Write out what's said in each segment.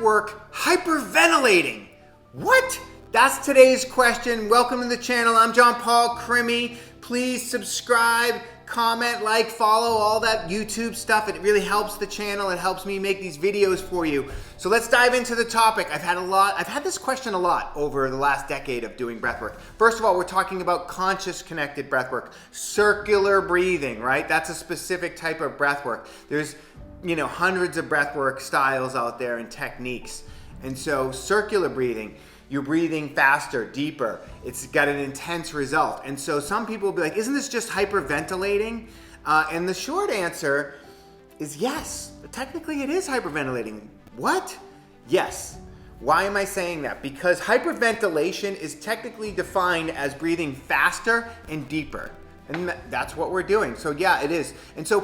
Breathwork Hyperventilating. What? That's today's question. Welcome to the channel. I'm John Paul Crimmy. Please subscribe, comment, like, follow, all that YouTube stuff. It really helps the channel. It helps me make these videos for you. So let's dive into the topic. I've had this question a lot over the last decade of doing breathwork. First of all, we're talking about conscious connected breathwork, circular breathing, right? That's a specific type of breathwork. There's, hundreds of breathwork styles out there and techniques. And so circular breathing, you're breathing faster, deeper. It's got an intense result. And so some people will be like, isn't this just hyperventilating? And the short answer is yes. Technically it is hyperventilating. What? Yes. Why am I saying that? Because hyperventilation is technically defined as breathing faster and deeper. And that's what we're doing. So yeah, it is. And so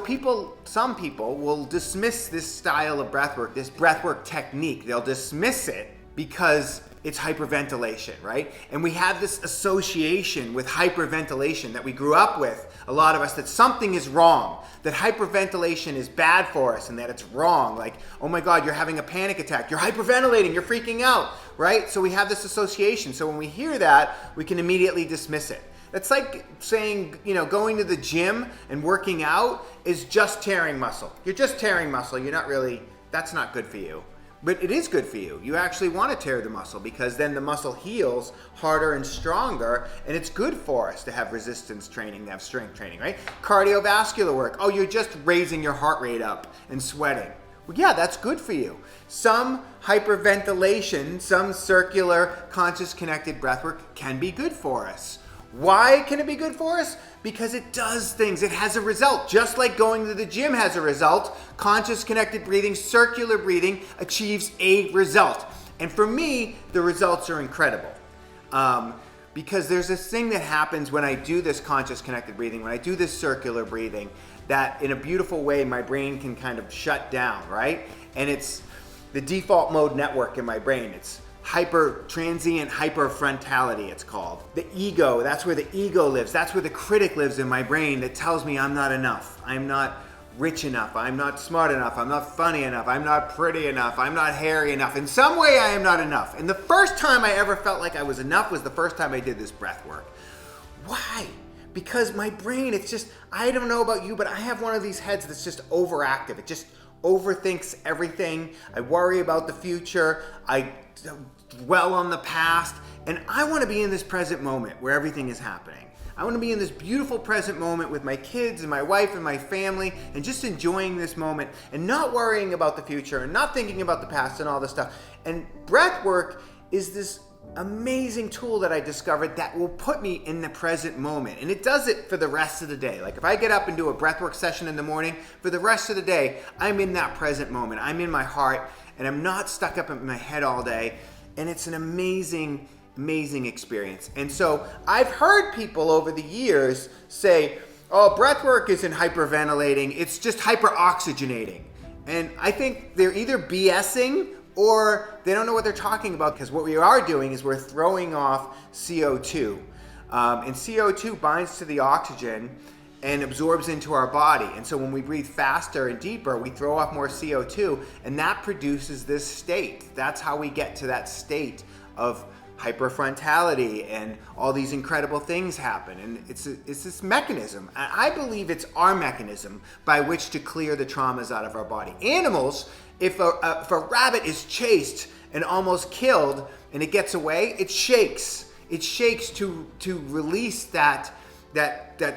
some people will dismiss this style of breathwork, this breathwork technique. They'll dismiss it because it's hyperventilation, right? And we have this association with hyperventilation that we grew up with, a lot of us, that something is wrong, that hyperventilation is bad for us and that it's wrong. Like, oh my God, you're having a panic attack. You're hyperventilating, you're freaking out, right? So we have this association. So when we hear that, we can immediately dismiss it. It's like saying, going to the gym and working out is just tearing muscle. You're just tearing muscle. You're not really, that's not good for you. But it is good for you. You actually want to tear the muscle because then the muscle heals harder and stronger, and it's good for us to have resistance training, to have strength training, right? Cardiovascular work. Oh, you're just raising your heart rate up and sweating. Well, yeah, that's good for you. Some hyperventilation, some circular conscious connected breathwork can be good for us. Why can it be good for us? Because it does things. It has a result. Just like going to the gym has a result, conscious connected breathing, circular breathing achieves a result. And for me, the results are incredible. Because there's this thing that happens when I do this conscious connected breathing, when I do this circular breathing, that in a beautiful way, my brain can kind of shut down, right? And it's the default mode network in my brain. It's transient hyperfrontality, it's called. The ego, that's where the ego lives. That's where the critic lives in my brain that tells me I'm not enough. I'm not rich enough. I'm not smart enough. I'm not funny enough. I'm not pretty enough. I'm not hairy enough. In some way, I am not enough. And the first time I ever felt like I was enough was the first time I did this breath work. Why? Because my brain, it's just, I don't know about you, but I have one of these heads that's just overactive. It just overthinks everything. I worry about the future. I dwell on the past. And I want to be in this present moment where everything is happening. I want to be in this beautiful present moment with my kids and my wife and my family and just enjoying this moment and not worrying about the future and not thinking about the past and all this stuff. And breath work is this amazing tool that I discovered that will put me in the present moment. And it does it for the rest of the day. Like if I get up and do a breathwork session in the morning, for the rest of the day, I'm in that present moment. I'm in my heart and I'm not stuck up in my head all day. And it's an amazing, amazing experience. And so I've heard people over the years say, oh, breathwork isn't hyperventilating, it's just hyperoxygenating. And I think they're either BSing or they don't know what they're talking about, because what we are doing is we're throwing off CO2. And CO2 binds to the oxygen and absorbs into our body. And so when we breathe faster and deeper, we throw off more CO2, and that produces this state. That's how we get to that state of hyperfrontality and all these incredible things happen. And it's this mechanism. I believe it's our mechanism by which to clear the traumas out of our body. Animals, if a rabbit is chased and almost killed and it gets away, it shakes. It shakes to release that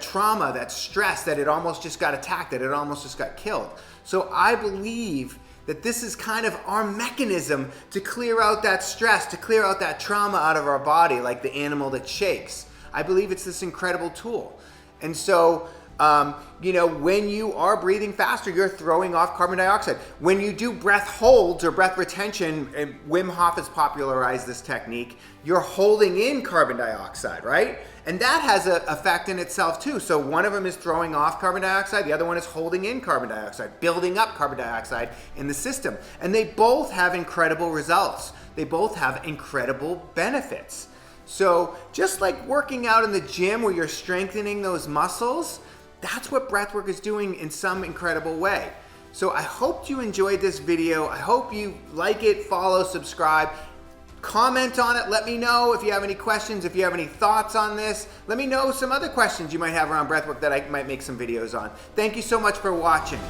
trauma, that stress, that it almost just got attacked, that it almost just got killed. So I believe that this is kind of our mechanism to clear out that stress, to clear out that trauma out of our body, like the animal that shakes. I believe it's this incredible tool. And so, when you are breathing faster, you're throwing off carbon dioxide. When you do breath holds or breath retention, and Wim Hof has popularized this technique, you're holding in carbon dioxide, right? And that has an effect in itself too. So one of them is throwing off carbon dioxide, the other one is holding in carbon dioxide, building up carbon dioxide in the system. And they both have incredible results. They both have incredible benefits. So just like working out in the gym where you're strengthening those muscles, that's what breathwork is doing in some incredible way. So I hope you enjoyed this video. I hope you like it, follow, subscribe. Comment on it. Let me know if you have any questions, if you have any thoughts on this. Let me know some other questions you might have around breathwork that I might make some videos on. Thank you so much for watching.